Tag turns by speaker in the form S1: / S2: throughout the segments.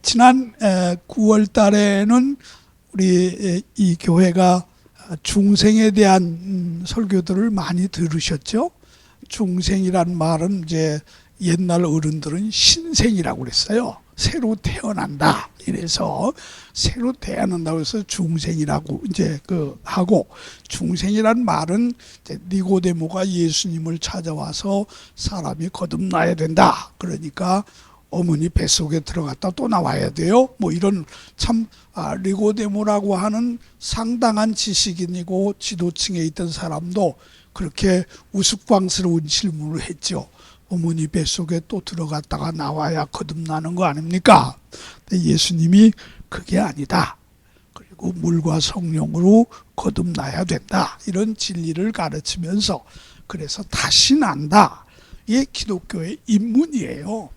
S1: 지난 9월 달에는 우리 이 교회가 중생에 대한 설교들을 많이 들으셨죠? 중생이란 말은 이제 옛날 어른들은 신생이라고 그랬어요. 새로 태어난다. 이래서 새로 태어난다고 해서 중생이라고 이제 하고, 중생이란 말은 이제 니고데모가 예수님을 찾아와서 사람이 거듭나야 된다. 그러니까 어머니 뱃속에 들어갔다 또 나와야 돼요. 뭐 이런 참 니고데모라고 하는 상당한 지식인이고 지도층에 있던 사람도 그렇게 우스꽝스러운 질문을 했죠. 어머니 뱃속에 또 들어갔다가 나와야 거듭나는 거 아닙니까? 근데 예수님이 그게 아니다. 그리고 물과 성령으로 거듭나야 된다. 이런 진리를 가르치면서, 그래서 다시 난다. 이게 기독교의 입문이에요.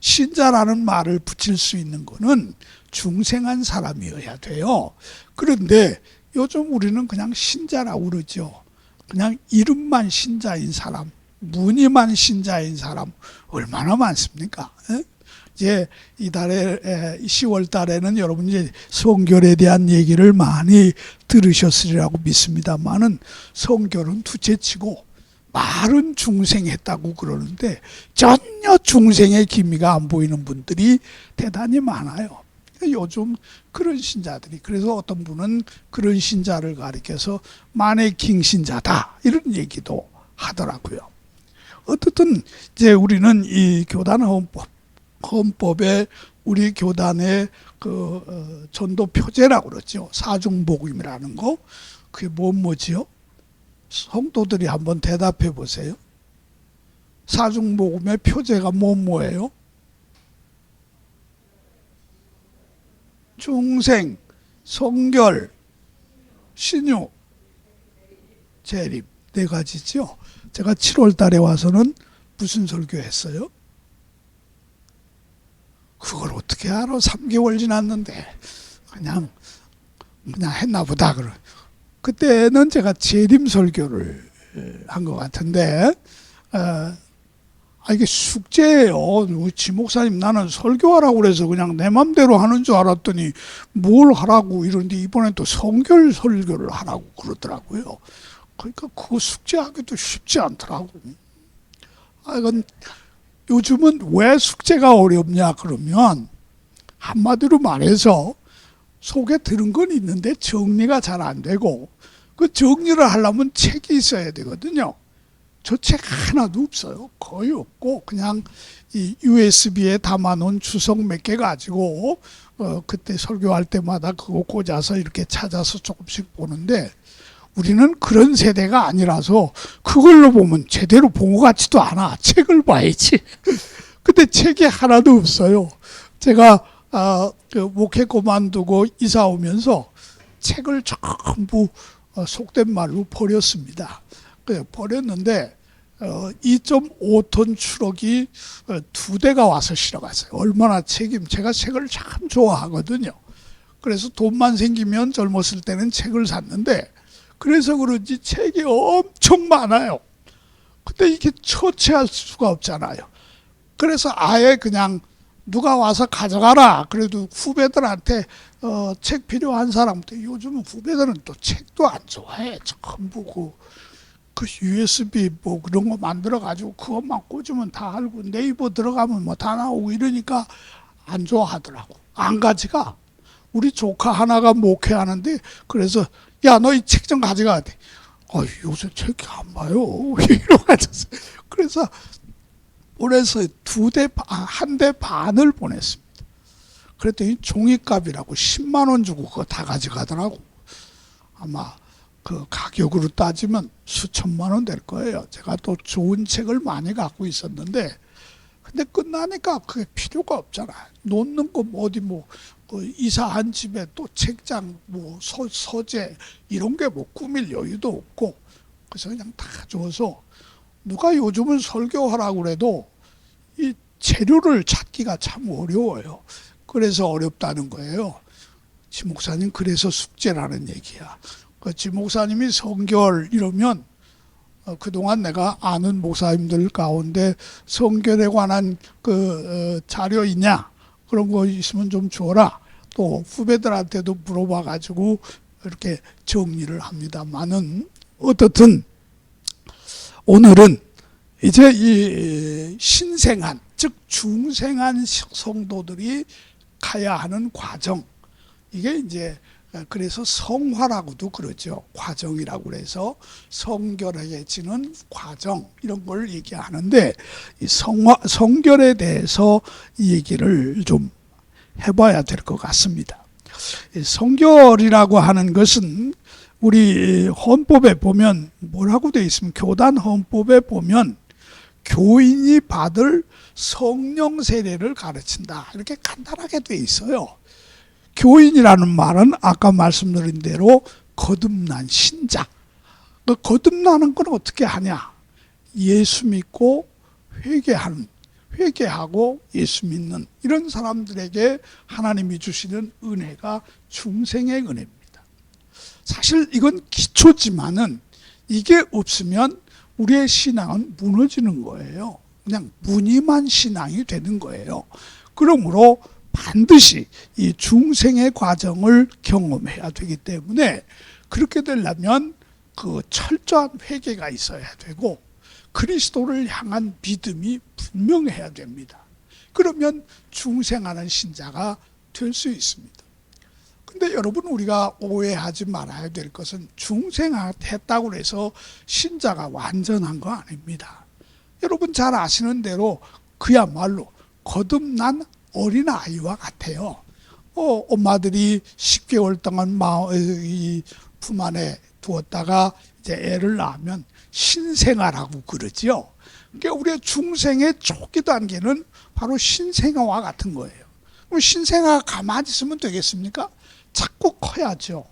S1: 신자라는 말을 붙일 수 있는 거는 중생한 사람이어야 돼요. 그런데 요즘 우리는 그냥 신자라고 그러죠. 그냥 이름만 신자인 사람, 무늬만 신자인 사람 얼마나 많습니까? 이제 이달에 10월 달에는 여러분이 이제 성결에 대한 얘기를 많이 들으셨으리라고 믿습니다만은, 성결은 둘째치고 말은 중생했다고 그러는데 전혀 중생의 기미가 안 보이는 분들이 대단히 많아요. 요즘 그런 신자들이, 그래서 어떤 분은 그런 신자를 가리켜서 마네킹 신자다 이런 얘기도 하더라고요. 어쨌든 이제 우리는 이 교단 헌법에 우리 교단의 전도 표제라고 그러죠. 사중복음이라는 거. 그게 뭐지요? 성도들이 한번 대답해 보세요. 사중복음의 표제가 뭐예요? 중생, 성결, 신유, 재림, 네 가지죠. 제가 7월 달에 와서는 무슨 설교했어요? 그걸 어떻게 알아? 3개월 지났는데 그냥 했나 보다. 그때는 제가 재림 설교를 한 것 같은데, 이게 숙제예요. 지목사님, 나는 설교하라고 그래서 그냥 내 맘대로 하는 줄 알았더니 뭘 하라고 이러는데, 이번엔 또 성결 설교를 하라고 그러더라고요. 그러니까 그거 숙제하기도 쉽지 않더라고. 이건 요즘은 왜 숙제가 어렵냐 그러면, 한마디로 말해서 속에 들은 건 있는데 정리가 잘 안 되고, 그 정리를 하려면 책이 있어야 되거든요. 저 책 하나도 없어요. 거의 없고, 그냥 이 USB에 담아놓은 주석 몇 개 가지고 그때 설교할 때마다 그거 꽂아서 이렇게 찾아서 조금씩 보는데, 우리는 그런 세대가 아니라서 그걸로 보면 제대로 본 것 같지도 않아. 책을 봐야지. 근데 책이 하나도 없어요. 제가 목회 그만두고 이사 오면서 책을 전부 속된 말로 버렸습니다. 버렸는데 2.5톤 추럭이 2대가 와서 실어갔어요. 얼마나 제가 책을 참 좋아하거든요. 그래서 돈만 생기면 젊었을 때는 책을 샀는데, 그래서 그런지 책이 엄청 많아요. 근데 이게 처치할 수가 없잖아요. 그래서 아예 그냥 누가 와서 가져가라. 그래도 후배들한테 책 필요한 사람한테, 요즘은 후배들은 또 책도 안 좋아해. 전부 그 USB 뭐 그런 거 만들어 가지고 그것만 꽂으면 다 알고, 네이버 들어가면 뭐 다 나오고 이러니까 안 좋아하더라고. 안 가져가. 우리 조카 하나가 목회하는데, 그래서 야, 너 이 책 좀 가져가야 돼. 요새 책 안 봐요. 이러고 앉았어요. 그래서 보내서 1대 반을 보냈습니다. 그랬더니 종이값이라고 10만 원 주고 그거 다 가져가더라고. 아마 그 가격으로 따지면 수천만 원 될 거예요. 제가 또 좋은 책을 많이 갖고 있었는데, 근데 끝나니까 그게 필요가 없잖아. 놓는 거 어디 이사한 집에 또 책장 서재 이런 게 꾸밀 여유도 없고, 그래서 그냥 다 줘서, 누가 요즘은 설교하라고 그래도 이 재료를 찾기가 참 어려워요. 그래서 어렵다는 거예요. 지목사님, 그래서 숙제라는 얘기야. 지목사님이 성결 이러면, 그동안 내가 아는 목사님들 가운데 성결에 관한 자료 있냐? 그런 거 있으면 좀 줘라. 또 후배들한테도 물어봐가지고 이렇게 정리를 합니다만은, 어떻든 오늘은 이제 이 신생한, 즉 중생한 성도들이 가야 하는 과정, 이게 이제 그래서 성화라고도 그러죠. 과정이라고 그래서 성결해지는 과정, 이런 걸 얘기하는데, 이 성결에 대해서 이 얘기를 좀 해봐야 될 것 같습니다. 성결이라고 하는 것은 우리 헌법에 보면 뭐라고 되어 있으면, 교단 헌법에 보면 교인이 받을 성령 세례를 가르친다, 이렇게 간단하게 되어 있어요. 교인이라는 말은 아까 말씀드린 대로 거듭난 신자. 그 거듭나는 건 어떻게 하냐? 예수 믿고 회개하고 예수 믿는 이런 사람들에게 하나님이 주시는 은혜가 중생의 은혜입니다. 사실 이건 기초지만은 이게 없으면 우리의 신앙은 무너지는 거예요. 그냥 무늬만 신앙이 되는 거예요. 그러므로 반드시 이 중생의 과정을 경험해야 되기 때문에, 그렇게 되려면 그 철저한 회개가 있어야 되고 그리스도를 향한 믿음이 분명해야 됩니다. 그러면 중생하는 신자가 될 수 있습니다. 근데 여러분, 우리가 오해하지 말아야 될 것은 중생했다고 해서 신자가 완전한 거 아닙니다. 여러분 잘 아시는 대로 그야말로 거듭난 어린아이와 같아요. 엄마들이 10개월 동안 이 품 안에 두었다가 이제 애를 낳으면 신생아라고 그러지요. 그러니까 우리의 중생의 초기 단계는 바로 신생아와 같은 거예요. 그럼 신생아가 가만히 있으면 되겠습니까? 자꾸 커야죠.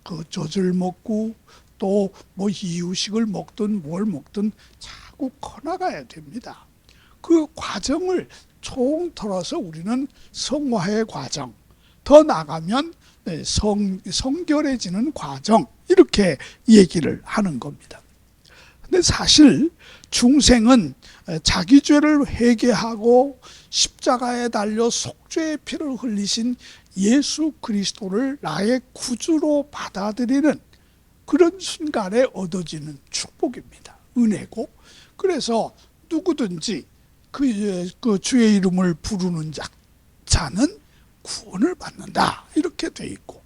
S1: 그 젖을 먹고 또 뭐 이유식을 먹든 뭘 먹든 자꾸 커나가야 됩니다. 그 과정을 총틀어서 우리는 성화의 과정, 더 나가면 성결해지는 과정, 이렇게 얘기를 하는 겁니다. 근데 사실 중생은 자기 죄를 회개하고 십자가에 달려 속죄의 피를 흘리신 예수 그리스도를 나의 구주로 받아들이는 그런 순간에 얻어지는 축복입니다. 은혜고, 그래서 누구든지 그 주의 이름을 부르는 자는 구원을 받는다, 이렇게 돼 있고,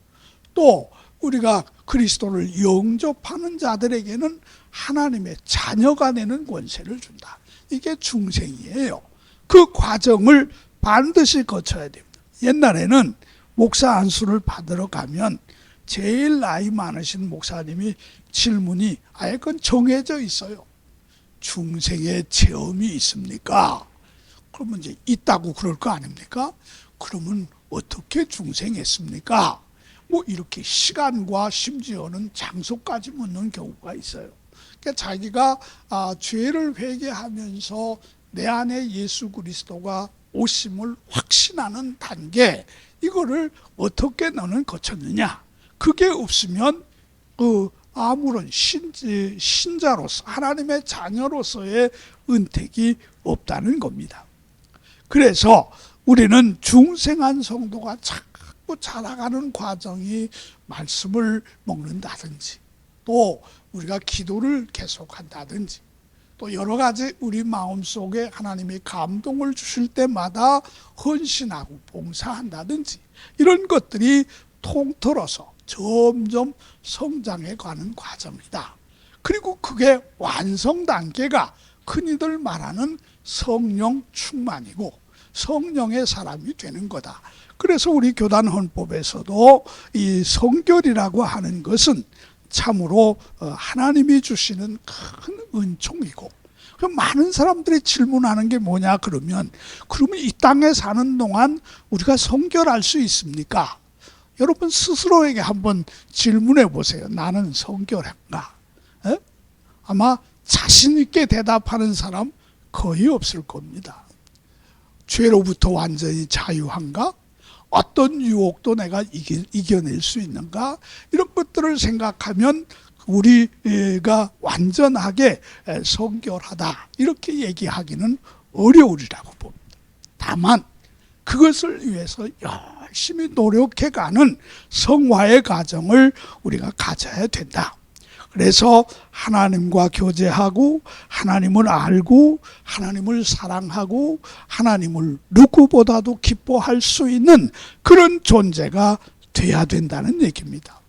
S1: 또 우리가 그리스도를 영접하는 자들에게는 하나님의 자녀가 되는 권세를 준다. 이게 중생이에요. 그 과정을 반드시 거쳐야 됩니다. 옛날에는 목사 안수를 받으러 가면 제일 나이 많으신 목사님이 질문이 아예 그건 정해져 있어요. 중생의 체험이 있습니까? 그러면 이제 있다고 그럴 거 아닙니까? 그러면 어떻게 중생했습니까? 뭐 이렇게 시간과 심지어는 장소까지 묻는 경우가 있어요. 그러니까 자기가 죄를 회개하면서 내 안에 예수 그리스도가 오심을 확신하는 단계, 이거를 어떻게 너는 거쳤느냐? 그게 없으면 아무런 신자로서, 하나님의 자녀로서의 은택이 없다는 겁니다. 그래서 우리는 중생한 성도가 자꾸 자라가는 과정이 말씀을 먹는다든지, 또 우리가 기도를 계속한다든지, 또 여러 가지 우리 마음속에 하나님이 감동을 주실 때마다 헌신하고 봉사한다든지, 이런 것들이 통틀어서 점점 성장해 가는 과정이다. 그리고 그게 완성 단계가 흔히들 말하는 성령 충만이고 성령의 사람이 되는 거다. 그래서 우리 교단 헌법에서도 이 성결이라고 하는 것은 참으로 하나님이 주시는 큰 은총이고, 많은 사람들이 질문하는 게 뭐냐 그러면 이 땅에 사는 동안 우리가 성결할 수 있습니까? 여러분 스스로에게 한번 질문해 보세요. 나는 성결한가? 아마 자신 있게 대답하는 사람 거의 없을 겁니다. 죄로부터 완전히 자유한가? 어떤 유혹도 내가 이겨낼 수 있는가? 이런 것들을 생각하면 우리가 완전하게 성결하다, 이렇게 얘기하기는 어려우리라고 봅니다. 다만 그 그것을 위해서 열심히 노력해가는 성화의 과정을 우리가 가져야 된다. 그래서 하나님과 교제하고 하나님을 알고 하나님을 사랑하고 하나님을 누구보다도 기뻐할 수 있는 그런 존재가 돼야 된다는 얘기입니다.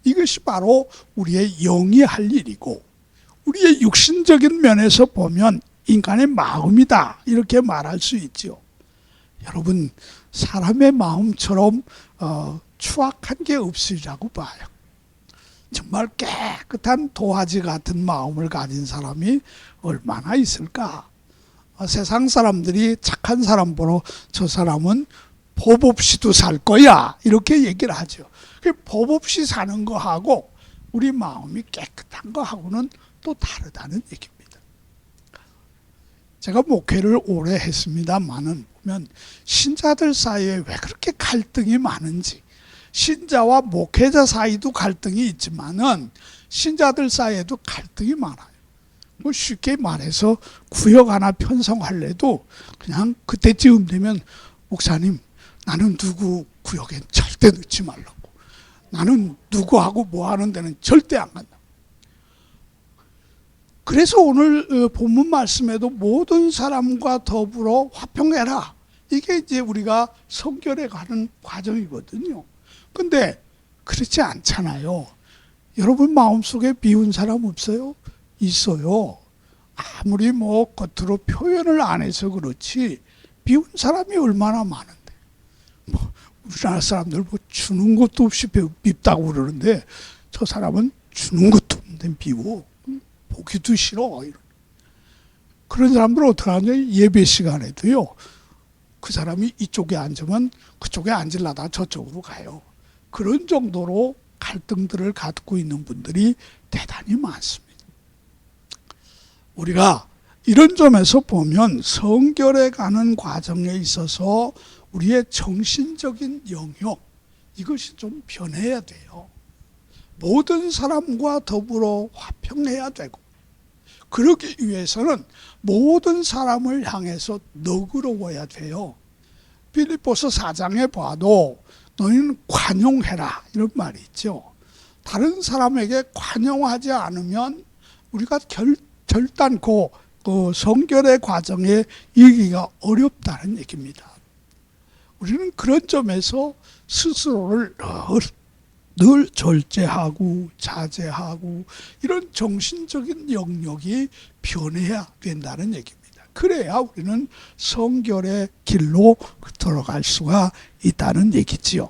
S1: 이것이 바로 우리의 영이 할 일이고 우리의 육신적인 면에서 보면 인간의 마음이다 이렇게 말할 수 있죠. 여러분, 사람의 마음처럼 추악한 게 없으리라고 봐요. 정말 깨끗한 도화지 같은 마음을 가진 사람이 얼마나 있을까? 세상 사람들이 착한 사람 보러 저 사람은 법 없이도 살 거야 이렇게 얘기를 하죠. 법 없이 사는 거하고 우리 마음이 깨끗한 거하고는 또 다르다는 얘기입니다. 제가 목회를 오래 했습니다만은 보면 신자들 사이에 왜 그렇게 갈등이 많은지, 신자와 목회자 사이도 갈등이 있지만은 신자들 사이에도 갈등이 많아요. 뭐 쉽게 말해서 구역 하나 편성할래도 그냥 그때쯤 되면 목사님, 나는 누구 구역엔 절대 넣지 말라고, 나는 누구하고 뭐 하는 데는 절대 안 간다. 그래서 오늘 본문 말씀에도 모든 사람과 더불어 화평해라, 이게 이제 우리가 성결에 가는 과정이거든요. 근데 그렇지 않잖아요. 여러분 마음속에 미운 사람 없어요? 있어요. 아무리 뭐 겉으로 표현을 안 해서 그렇지 미운 사람이 얼마나 많은데, 뭐 우리나라 사람들 뭐 주는 것도 없이 밉다고 그러는데 저 사람은 주는 것도 없는데 미워, 보기도 싫어. 그런 사람들 어떻게 하냐, 예배 시간에도요 그 사람이 이쪽에 앉으면 그쪽에 앉으려다 저쪽으로 가요. 그런 정도로 갈등들을 갖고 있는 분들이 대단히 많습니다. 우리가 이런 점에서 보면 성결에 가는 과정에 있어서 우리의 정신적인 영역, 이것이 좀 변해야 돼요. 모든 사람과 더불어 화평해야 되고, 그러기 위해서는 모든 사람을 향해서 너그러워야 돼요. 빌립보서 4장에 봐도 너희는 관용해라 이런 말이 있죠. 다른 사람에게 관용하지 않으면 우리가 결단코 그 성결의 과정에 이기기가 어렵다는 얘기입니다. 우리는 그런 점에서 스스로를 늘 절제하고 자제하고 이런 정신적인 영역이 변해야 된다는 얘기입니다. 그래야 우리는 성결의 길로 들어갈 수가 있다는 얘기지요.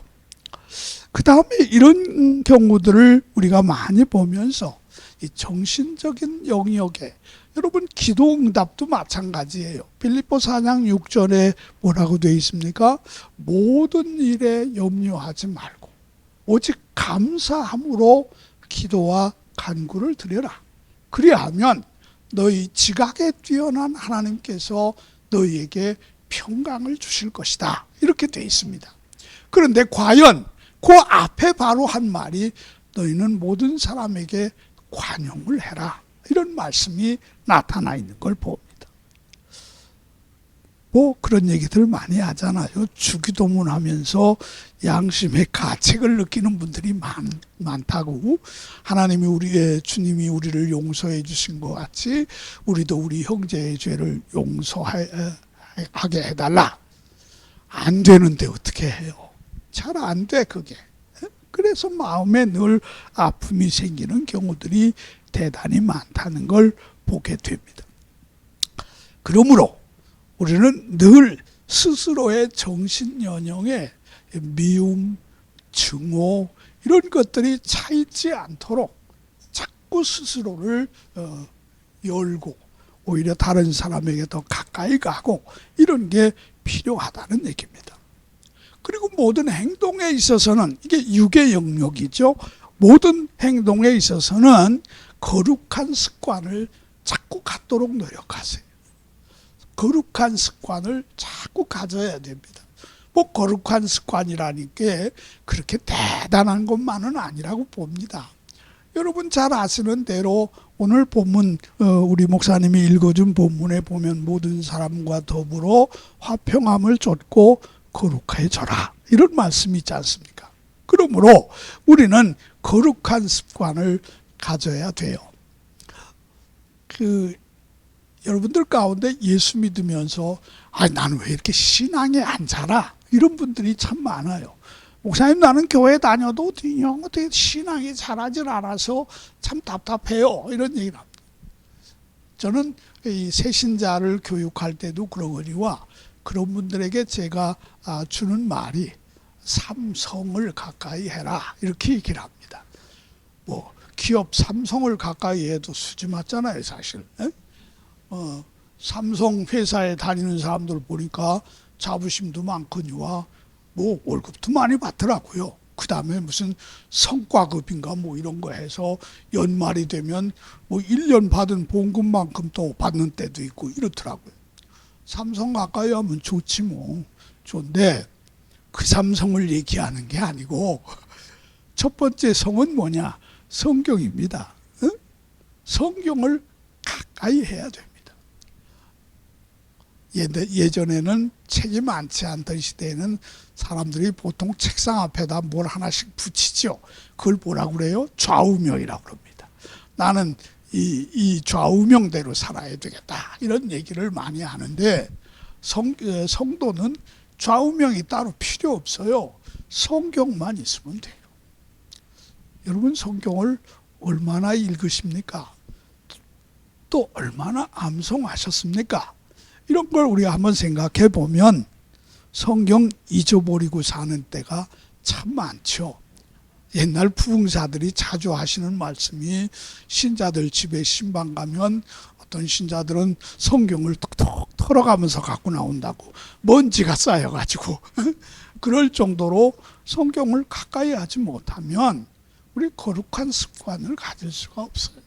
S1: 그 다음에 이런 경우들을 우리가 많이 보면서 이 정신적인 영역에, 여러분 기도 응답도 마찬가지예요. 빌립보 4장 6절에 뭐라고 되어 있습니까? 모든 일에 염려하지 말고 오직 감사함으로 기도와 간구를 드려라. 그리하면 너희 지각에 뛰어난 하나님께서 너희에게 평강을 주실 것이다. 이렇게 되어 있습니다. 그런데 과연 그 앞에 바로 한 말이 너희는 모든 사람에게 관용을 해라, 이런 말씀이 나타나 있는 걸 봅니다. 뭐 그런 얘기들 많이 하잖아요. 주기도문 하면서 양심의 가책을 느끼는 분들이 많다고. 하나님이 우리의 주님이 우리를 용서해 주신 것 같이 우리도 우리 형제의 죄를 용서하게 해달라. 안 되는데 어떻게 해요? 잘 안 돼 그게. 그래서 마음에 늘 아픔이 생기는 경우들이 대단히 많다는 걸 보게 됩니다. 그러므로 우리는 늘 스스로의 정신연령에 미움, 증오 이런 것들이 차있지 않도록 자꾸 스스로를 열고 오히려 다른 사람에게 더 가까이 가고 이런 게 필요하다는 얘기입니다. 그리고 모든 행동에 있어서는, 이게 육의 영역이죠. 모든 행동에 있어서는 거룩한 습관을 자꾸 갖도록 노력하세요. 거룩한 습관을 자꾸 가져야 됩니다. 뭐 거룩한 습관이라는 게 그렇게 대단한 것만은 아니라고 봅니다. 여러분 잘 아시는 대로 오늘 본문 우리 목사님이 읽어준 본문에 보면 모든 사람과 더불어 화평함을 좇고 거룩해져라 이런 말씀이 있지 않습니까? 그러므로 우리는 거룩한 습관을 가져야 돼요. 여러분들 가운데 예수 믿으면서 나는 왜 이렇게 신앙이 안 자라? 이런 분들이 참 많아요. 목사님 나는 교회 다녀도 어떻게 신앙이 자라질 않아서 참 답답해요. 이런 얘기를 합니다. 저는 이 새신자를 교육할 때도 그러거니와 그런 분들에게 제가 주는 말이 삼성을 가까이 해라 이렇게 얘기를 합니다. 뭐 기업 삼성을 가까이 해도 수지 맞잖아요 사실. 삼성 회사에 다니는 사람들 보니까 자부심도 많거니와 뭐 월급도 많이 받더라고요. 그 다음에 무슨 성과급인가 뭐 이런 거 해서 연말이 되면 뭐 1년 받은 봉급만큼 또 받는 때도 있고 이렇더라고요. 삼성 가까이 하면 좋지 뭐. 좋은데 그 삼성을 얘기하는 게 아니고 첫 번째 성은 뭐냐? 성경입니다. 성경을 가까이 해야 됩니다. 예전에는 책이 많지 않던 시대에는 사람들이 보통 책상 앞에다 뭘 하나씩 붙이죠. 그걸 뭐라고 그래요? 좌우명이라고 그럽니다. 나는 이 좌우명대로 살아야 되겠다 이런 얘기를 많이 하는데 성도는 좌우명이 따로 필요 없어요. 성경만 있으면 돼요. 여러분 성경을 얼마나 읽으십니까? 또 얼마나 암송하셨습니까? 이런 걸 우리가 한번 생각해 보면 성경 잊어버리고 사는 때가 참 많죠. 옛날 부흥사들이 자주 하시는 말씀이 신자들 집에 신방 가면 어떤 신자들은 성경을 톡톡 털어가면서 갖고 나온다고 먼지가 쌓여가지고 그럴 정도로 성경을 가까이 하지 못하면 우리 거룩한 습관을 가질 수가 없어요.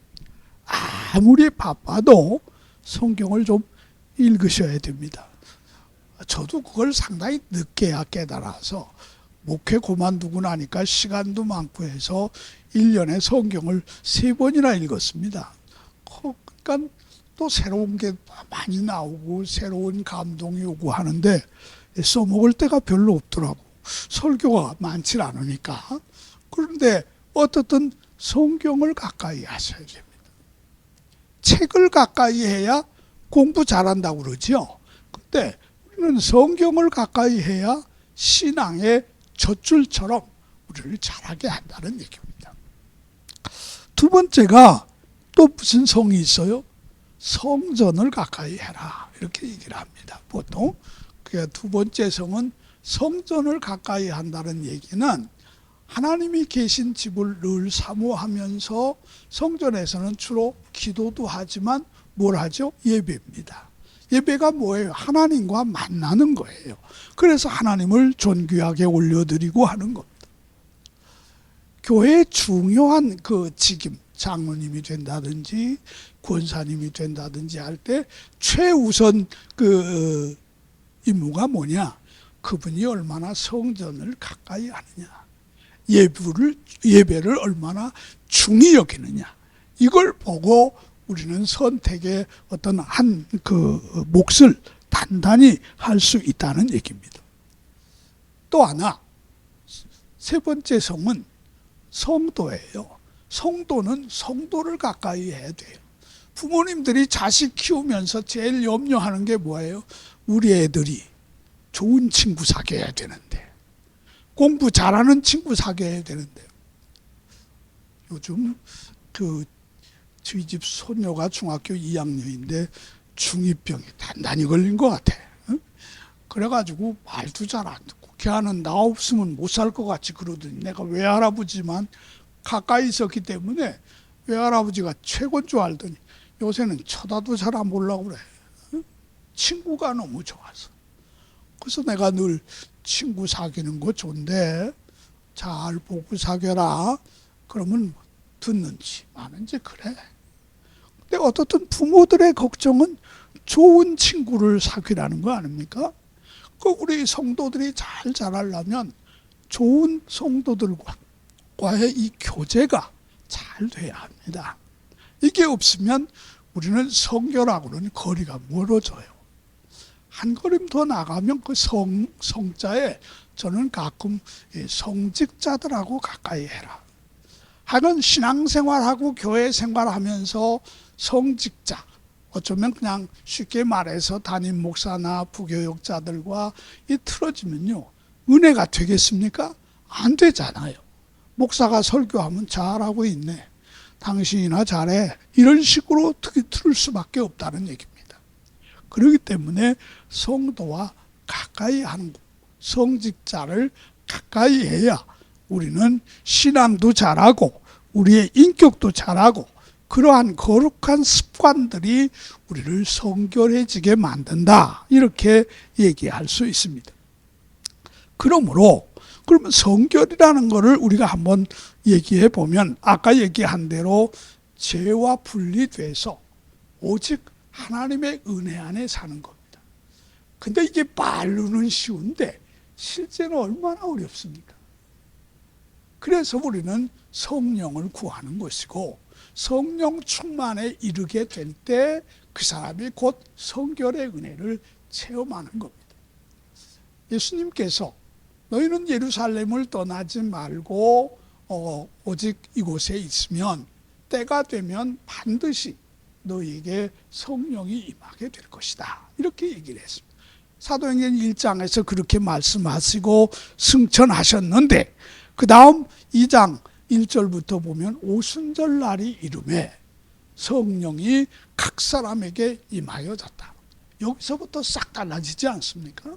S1: 아무리 바빠도 성경을 좀 읽으셔야 됩니다. 저도 그걸 상당히 늦게야 깨달아서 목회 그만두고 나니까 시간도 많고 해서 1년에 성경을 3번이나 읽었습니다. 그러니까 또 새로운 게 많이 나오고 새로운 감동이 오고 하는데 써먹을 때가 별로 없더라고. 설교가 많지 않으니까. 그런데 어떻든 성경을 가까이 하셔야 됩니다. 책을 가까이 해야 공부 잘한다고 그러죠. 근데 우리는 성경을 가까이 해야 신앙의 젖줄처럼 우리를 잘하게 한다는 얘기입니다. 두 번째가 또 무슨 성이 있어요? 성전을 가까이 해라 이렇게 얘기를 합니다. 보통 두 번째 성은 성전을 가까이 한다는 얘기는 하나님이 계신 집을 늘 사모하면서 성전에서는 주로 기도도 하지만 뭘 하죠? 예배입니다. 예배가 뭐예요? 하나님과 만나는 거예요. 그래서 하나님을 존귀하게 올려드리고 하는 겁니다. 교회의 중요한 그 직임, 장로님이 된다든지 권사님이 된다든지 할 때 최우선 그 임무가 뭐냐? 그분이 얼마나 성전을 가까이 하느냐, 예배를 얼마나 중히 여기느냐, 이걸 보고 우리는 선택의 어떤 한 그 몫을 단단히 할 수 있다는 얘기입니다. 또 하나, 세 번째 성은 성도예요. 성도는 성도를 가까이 해야 돼요. 부모님들이 자식 키우면서 제일 염려하는 게 뭐예요? 우리 애들이 좋은 친구 사귀어야 되는데, 공부 잘하는 친구 사귀어야 되는데, 요즘 저희 집 손녀가 중학교 2학년인데 중2병이 단단히 걸린 것 같아. 그래가지고 말도 잘 안 듣고 걔는 나 없으면 못 살 것 같이 그러더니 내가 외할아버지만 가까이 있었기 때문에 외할아버지가 최고인 줄 알더니 요새는 쳐다도 잘 안 보려고 그래. 친구가 너무 좋아서. 그래서 내가 늘 친구 사귀는 거 좋은데 잘 보고 사귀어라. 그러면 듣는지 마는지 그래. 근데 어떻든 부모들의 걱정은 좋은 친구를 사귀라는 거 아닙니까? 우리 성도들이 잘 자라려면 좋은 성도들과의 이 교제가 잘 잘 돼야 합니다. 이게 없으면 우리는 성결하고는 거리가 멀어져요. 한 걸음 더 나가면 그 성자에 저는 가끔 성직자들하고 가까이 해라. 하여간 신앙생활하고 교회 생활하면서 성직자, 어쩌면 그냥 쉽게 말해서 담임 목사나 부교육자들과 틀어지면요, 은혜가 되겠습니까? 안 되잖아요. 목사가 설교하면 잘하고 있네, 당신이나 잘해, 이런 식으로 들을 수밖에 없다는 얘기입니다. 그렇기 때문에 성도와 가까이 하는 것, 성직자를 가까이 해야 우리는 신앙도 잘하고 우리의 인격도 잘하고 그러한 거룩한 습관들이 우리를 성결해지게 만든다, 이렇게 얘기할 수 있습니다. 그러므로 그러면 성결이라는 것을 우리가 한번 얘기해 보면 아까 얘기한 대로 죄와 분리돼서 오직 하나님의 은혜 안에 사는 겁니다. 근데 이게 말로는 쉬운데 실제는 얼마나 어렵습니까? 그래서 우리는 성령을 구하는 것이고, 성령 충만에 이르게 될 때 그 사람이 곧 성결의 은혜를 체험하는 겁니다. 예수님께서 너희는 예루살렘을 떠나지 말고 오직 이곳에 있으면 때가 되면 반드시 너희에게 성령이 임하게 될 것이다, 이렇게 얘기를 했습니다. 사도행전 1장에서 그렇게 말씀하시고 승천하셨는데, 그 다음 2장 1절부터 보면 오순절 날이 이름에 성령이 각 사람에게 임하여졌다. 여기서부터 싹 달라지지 않습니까?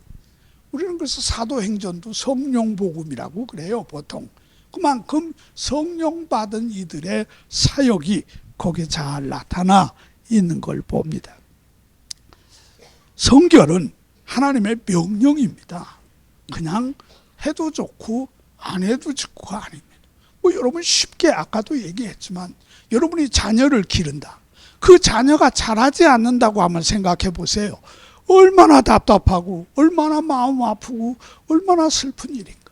S1: 우리는 그래서 사도행전도 성령복음이라고 그래요, 보통. 그만큼 성령 받은 이들의 사역이 거기에 잘 나타나 있는 걸 봅니다. 성결은 하나님의 명령입니다. 그냥 해도 좋고 안 해도 좋고가 아닙니다. 여러분 쉽게 아까도 얘기했지만 여러분이 자녀를 기른다. 그 자녀가 잘하지 않는다고 한번 생각해 보세요. 얼마나 답답하고 얼마나 마음 아프고 얼마나 슬픈 일인가.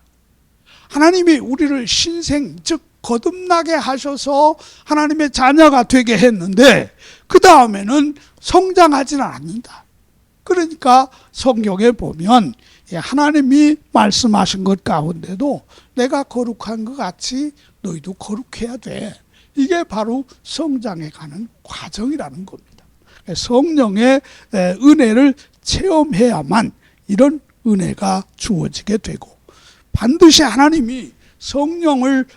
S1: 하나님이 우리를 신생, 즉 거듭나게 하셔서 하나님의 자녀가 되게 했는데 그 다음에는 성장하지는 않는다. 그러니까 성경에 보면 하나님이 말씀하신 것 가운데도 내가 거룩한 것 같이 너희도 거룩해야 돼. 이게 바로 성장해 가는 과정이라는 겁니다. 성령의 은혜를 체험해야만 이런 은혜가 주어지게 되고, 반드시 하나님이 성령을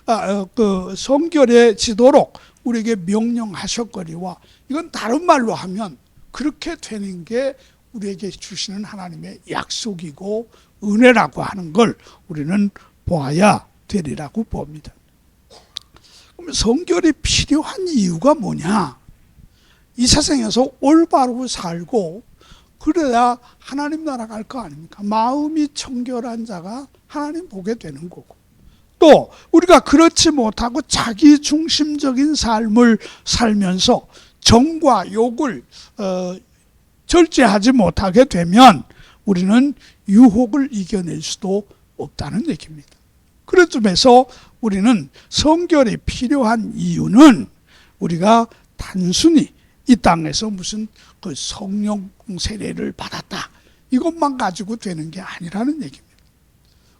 S1: 성결해지도록 우리에게 명령하셨거니와, 이건 다른 말로 하면 그렇게 되는 게 우리에게 주시는 하나님의 약속이고 은혜라고 하는 걸 우리는 보아야 되리라고 봅니다. 그럼 성결이 필요한 이유가 뭐냐? 이 세상에서 올바르고 살고 그래야 하나님 나라 갈 거 아닙니까? 마음이 청결한 자가 하나님 보게 되는 거고, 또 우리가 그렇지 못하고 자기 중심적인 삶을 살면서 정과 욕을 절제하지 못하게 되면 우리는 유혹을 이겨낼 수도 없다는 얘기입니다. 그런 점에서 우리는 성결이 필요한 이유는 우리가 단순히 이 땅에서 무슨 그 성령 세례를 받았다, 이것만 가지고 되는 게 아니라는 얘기입니다.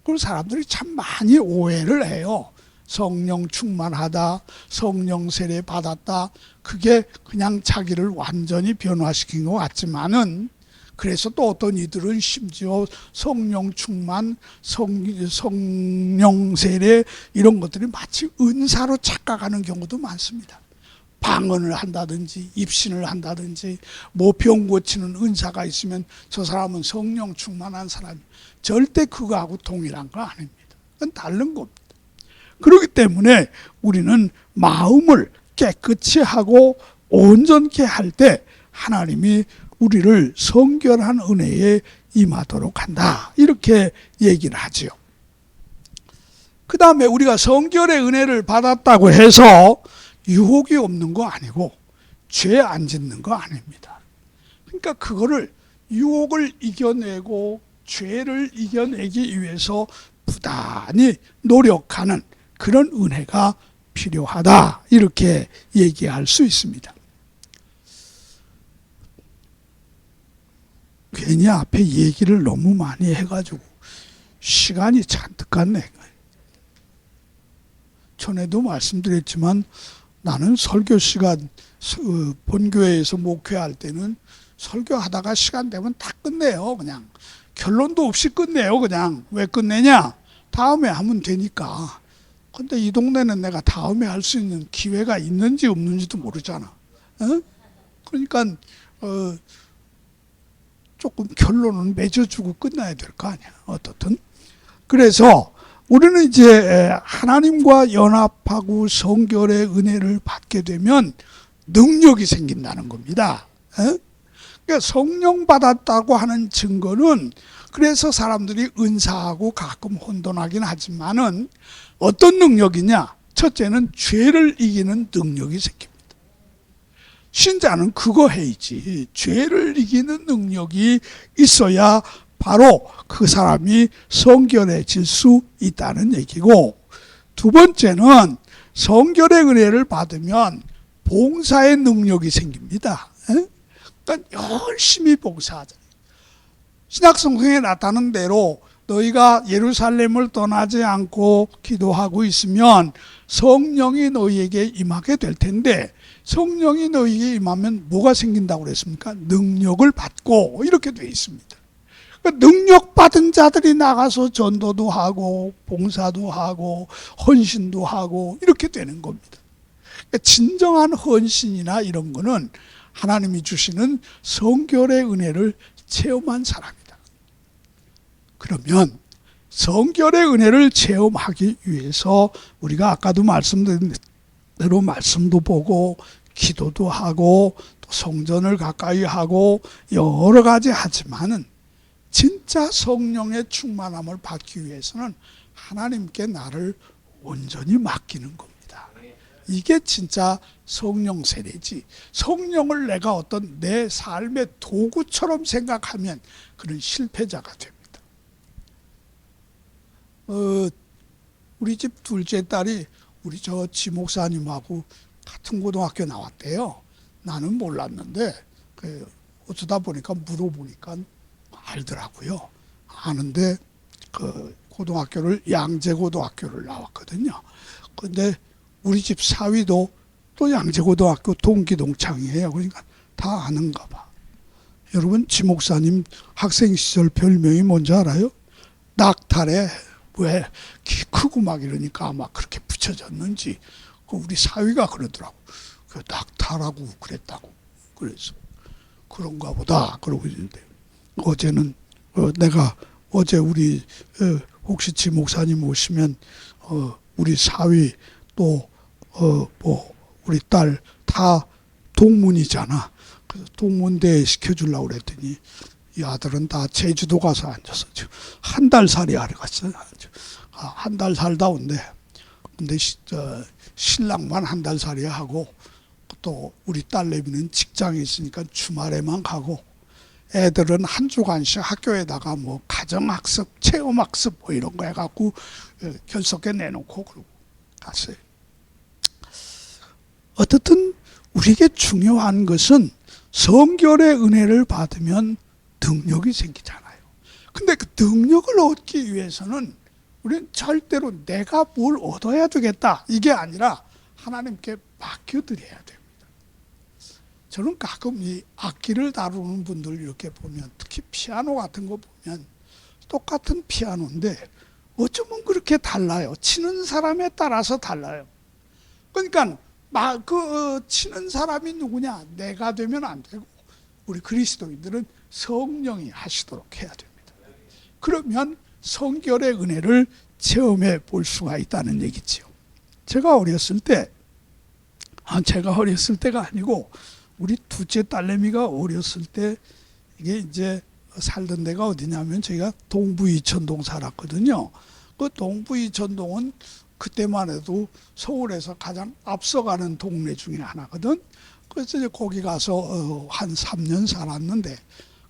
S1: 그리고 사람들이 참 많이 오해를 해요. 성령 충만하다, 성령 세례 받았다, 그게 그냥 자기를 완전히 변화시킨 것 같지만은, 그래서 또 어떤 이들은 심지어 성령 충만, 성령 세례 이런 것들이 마치 은사로 착각하는 경우도 많습니다. 방언을 한다든지 입신을 한다든지 뭐 병 고치는 은사가 있으면 저 사람은 성령 충만한 사람이, 절대 그거하고 동일한 거 아닙니다. 그건 다른 겁니다. 그렇기 때문에 우리는 마음을 깨끗이 하고 온전케 할 때 하나님이 우리를 성결한 은혜에 임하도록 한다, 이렇게 얘기를 하지요. 그 다음에 우리가 성결의 은혜를 받았다고 해서 유혹이 없는 거 아니고 죄 안 짓는 거 아닙니다. 그러니까 그거를 유혹을 이겨내고 죄를 이겨내기 위해서 부단히 노력하는 그런 은혜가 필요하다, 이렇게 얘기할 수 있습니다. 괜히 앞에 얘기를 너무 많이 해가지고 시간이 잔뜩 갔네. 전에도 말씀드렸지만 나는 설교 시간, 본교회에서 목회할 때는 설교하다가 시간 되면 다 끝내요. 그냥 결론도 없이 끝내요. 그냥 왜 끝내냐? 다음에 하면 되니까. 근데 이 동네는 내가 다음에 할 수 있는 기회가 있는지 없는지도 모르잖아. 어? 그러니까 조금 결론은 맺어주고 끝나야 될 거 아니야. 어떻든. 그래서 우리는 이제 하나님과 연합하고 성결의 은혜를 받게 되면 능력이 생긴다는 겁니다. 그러니까 성령 받았다고 하는 증거는, 그래서 사람들이 은사하고 가끔 혼돈하긴 하지만은 어떤 능력이냐? 첫째는 죄를 이기는 능력이 생깁니다. 신자는 그거 해야지. 죄를 이기는 능력이 있어야 바로 그 사람이 성결해질 수 있다는 얘기고, 두 번째는 성결의 은혜를 받으면 봉사의 능력이 생깁니다. 그러니까 열심히 봉사하자. 신약성경에 나타난 대로 너희가 예루살렘을 떠나지 않고 기도하고 있으면 성령이 너희에게 임하게 될 텐데, 성령이 너희에게 임하면 뭐가 생긴다고 그랬습니까? 능력을 받고, 이렇게 되어 있습니다. 그러니까 능력 받은 자들이 나가서 전도도 하고 봉사도 하고 헌신도 하고 이렇게 되는 겁니다. 그러니까 진정한 헌신이나 이런 거는 하나님이 주시는 성결의 은혜를 체험한 사람이다. 그러면 성결의 은혜를 체험하기 위해서 우리가 아까도 말씀드린 대로 말씀도 보고 기도도 하고 또 성전을 가까이 하고 여러 가지 하지만은, 진짜 성령의 충만함을 받기 위해서는 하나님께 나를 온전히 맡기는 겁니다. 이게 진짜 성령 세례지. 성령을 내가 어떤 내 삶의 도구처럼 생각하면 그는 실패자가 됩니다. 우리 집 둘째 딸이 우리 저 지목사님하고 같은 고등학교 나왔대요. 나는 몰랐는데 어쩌다 보니까 물어보니까 알더라고요. 아는데 그 고등학교를 양재고등학교를 나왔거든요. 근데 우리 집 사위도 또 양재고등학교 동기동창이에요. 그러니까 다 아는가 봐. 여러분, 지목사님 학생 시절 별명이 뭔지 알아요? 낙타래. 왜 키 크고 막 이러니까 아마 그렇게 붙여졌는지 우리 사위가 그러더라고. 그 낙타라고 그랬다고. 그래서 그런가 보다 그러고 있는데, 어제는 내가 어제 우리 혹시 지목사님 오시면 우리 사위 또 뭐 우리 딸 다 동문이잖아. 그래서 동문대회 시켜주려고 그랬더니 이 아들은 다 제주도 가서 앉아서 지금 한 달 살이 하러 갔어요. 한 달 살다 온대. 근데 신랑만 한 달 살이 하고 또 우리 딸내미는 직장에 있으니까 주말에만 가고, 애들은 한 주간씩 학교에다가 뭐 가정학습, 체험학습 뭐 이런 거 해갖고 결석해 내놓고 그러고 갔어요. 어떻든 우리에게 중요한 것은 성결의 은혜를 받으면 능력이 생기잖아요. 근데 그 능력을 얻기 위해서는 우리는 절대로 내가 뭘 얻어야 되겠다 이게 아니라 하나님께 맡겨드려야 됩니다. 저는 가끔 이 악기를 다루는 분들 이렇게 보면, 특히 피아노 같은 거 보면 똑같은 피아노인데 어쩌면 그렇게 달라요. 치는 사람에 따라서 달라요. 그러니까 치는 사람이 누구냐? 내가 되면 안 되고 우리 그리스도인들은 성령이 하시도록 해야 됩니다. 그러면 성결의 은혜를 체험해 볼 수가 있다는 얘기지요. 제가 어렸을 때가 아니고 우리 둘째 딸내미가 어렸을 때, 이게 이제 살던 데가 어디냐면 저희가 동부 이천동 살았거든요. 그 동부 이천동은 그때만 해도 서울에서 가장 앞서가는 동네 중에 하나거든. 그래서 이제 거기 가서 한 3년 살았는데,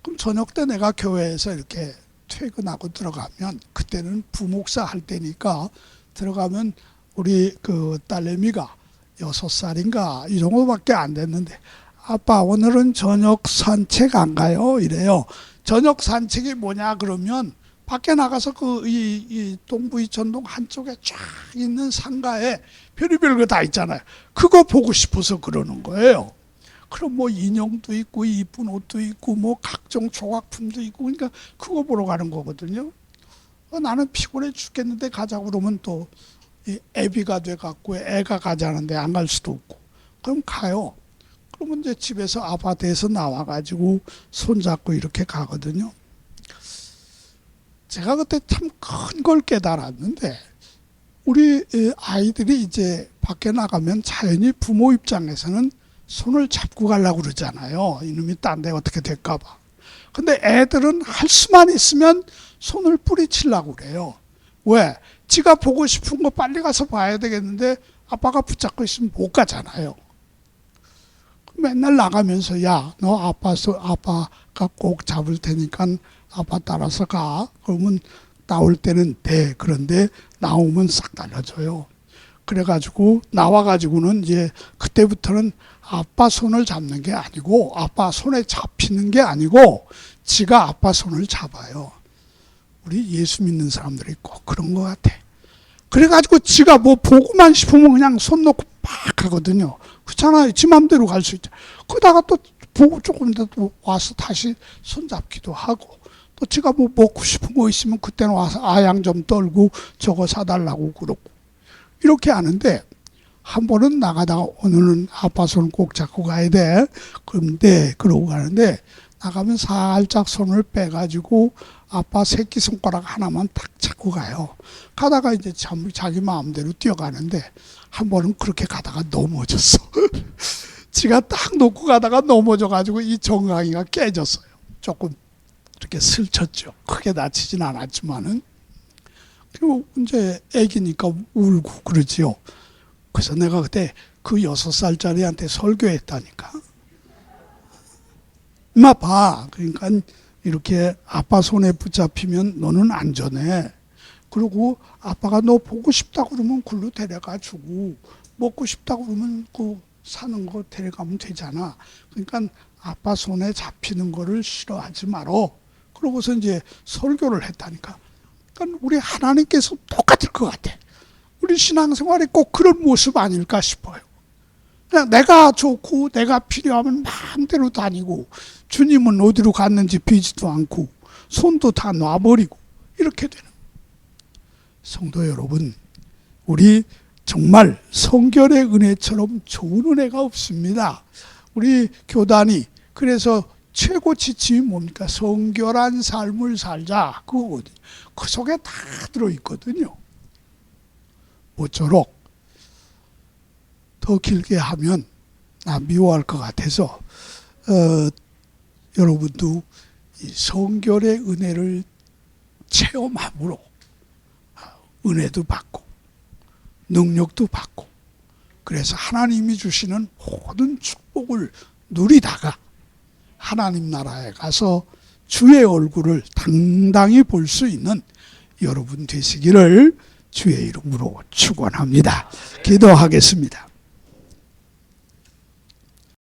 S1: 그럼 저녁 때 내가 교회에서 이렇게 퇴근하고 들어가면, 그때는 부목사 할 때니까 들어가면 우리 그 딸내미가 6살인가 이 정도밖에 안 됐는데 아빠 오늘은 저녁 산책 안 가요? 이래요. 저녁 산책이 뭐냐 그러면 밖에 나가서 이 동부이천동 한쪽에 쫙 있는 상가에 별의별 거 다 있잖아요. 그거 보고 싶어서 그러는 거예요. 그럼 뭐 인형도 있고 이쁜 옷도 있고 뭐 각종 조각품도 있고 그러니까 그거 보러 가는 거거든요. 나는 피곤해 죽겠는데 가자고 그러면 또 애비가 돼갖고 애가 가자는데 안 갈 수도 없고 그럼 가요. 그러면 이제 집에서 아파트에서 나와가지고 손잡고 이렇게 가거든요. 제가 그때 참 큰 걸 깨달았는데 우리 아이들이 이제 밖에 나가면 자연히 부모 입장에서는 손을 잡고 가려고 그러잖아요. 이놈이 딴 데 어떻게 될까봐. 근데 애들은 할 수만 있으면 손을 뿌리치려고 그래요. 왜? 지가 보고 싶은 거 빨리 가서 봐야 되겠는데 아빠가 붙잡고 있으면 못 가잖아요. 맨날 나가면서 야, 너 아빠가 꼭 잡을 테니까 아빠 따라서 가. 그러면 나올 때는 돼. 그런데 나오면 싹 달라져요. 그래가지고 나와가지고는 이제 그때부터는 아빠 손을 잡는 게 아니고 아빠 손에 잡히는 게 아니고 지가 아빠 손을 잡아요. 우리 예수 믿는 사람들이 꼭 그런 것 같아. 그래가지고 지가 뭐 보고만 싶으면 그냥 손 놓고 막 하거든요. 그렇잖아요. 지 맘대로 갈 수 있죠. 그러다가 또 보고 조금 더 와서 다시 손 잡기도 하고 또 지가 뭐 먹고 싶은 거 있으면 그때는 와서 아양 좀 떨고 저거 사달라고 그러고 이렇게 하는데 한 번은 나가다가 오늘은 아빠 손 꼭 잡고 가야 돼. 그럼 네 그러고 가는데 나가면 살짝 손을 빼가지고 아빠 새끼손가락 하나만 딱 잡고 가요. 가다가 이제 자기 마음대로 뛰어가는데 한 번은 그렇게 가다가 넘어졌어. 지가 딱 놓고 가다가 넘어져가지고 이 정강이가 깨졌어요. 조금 이렇게 슬쳤죠. 크게 다치진 않았지만은. 그리고 이제 애기니까 울고 그러지요. 그래서 내가 그때 그 6살짜리한테 설교했다니까. 엄마 봐. 그러니까 이렇게 아빠 손에 붙잡히면 너는 안전해. 그리고 아빠가 너 보고 싶다고 그러면 글로 데려가 주고 먹고 싶다고 그러면 그 사는 거 데려가면 되잖아. 그러니까 아빠 손에 잡히는 거를 싫어하지 말어. 그러고서 이제 설교를 했다니까. 그러니까 우리 하나님께서 똑같을 것 같아. 우리 신앙생활이 꼭 그런 모습 아닐까 싶어요. 그냥 내가 좋고 내가 필요하면 마음대로 다니고 주님은 어디로 갔는지 비지도 않고 손도 다 놔버리고 이렇게 되는. 성도 여러분, 우리 정말 성결의 은혜처럼 좋은 은혜가 없습니다. 우리 교단이 그래서 최고 지침이 뭡니까? 성결한 삶을 살자. 그거거든요. 그 속에 다 들어있거든요. 모쪼록 더 길게 하면 미워할 것 같아서 여러분도 이 성결의 은혜를 체험함으로 은혜도 받고 능력도 받고 그래서 하나님이 주시는 모든 축복을 누리다가 하나님 나라에 가서 주의 얼굴을 당당히 볼 수 있는 여러분 되시기를 주의 이름으로 축원합니다. 기도하겠습니다.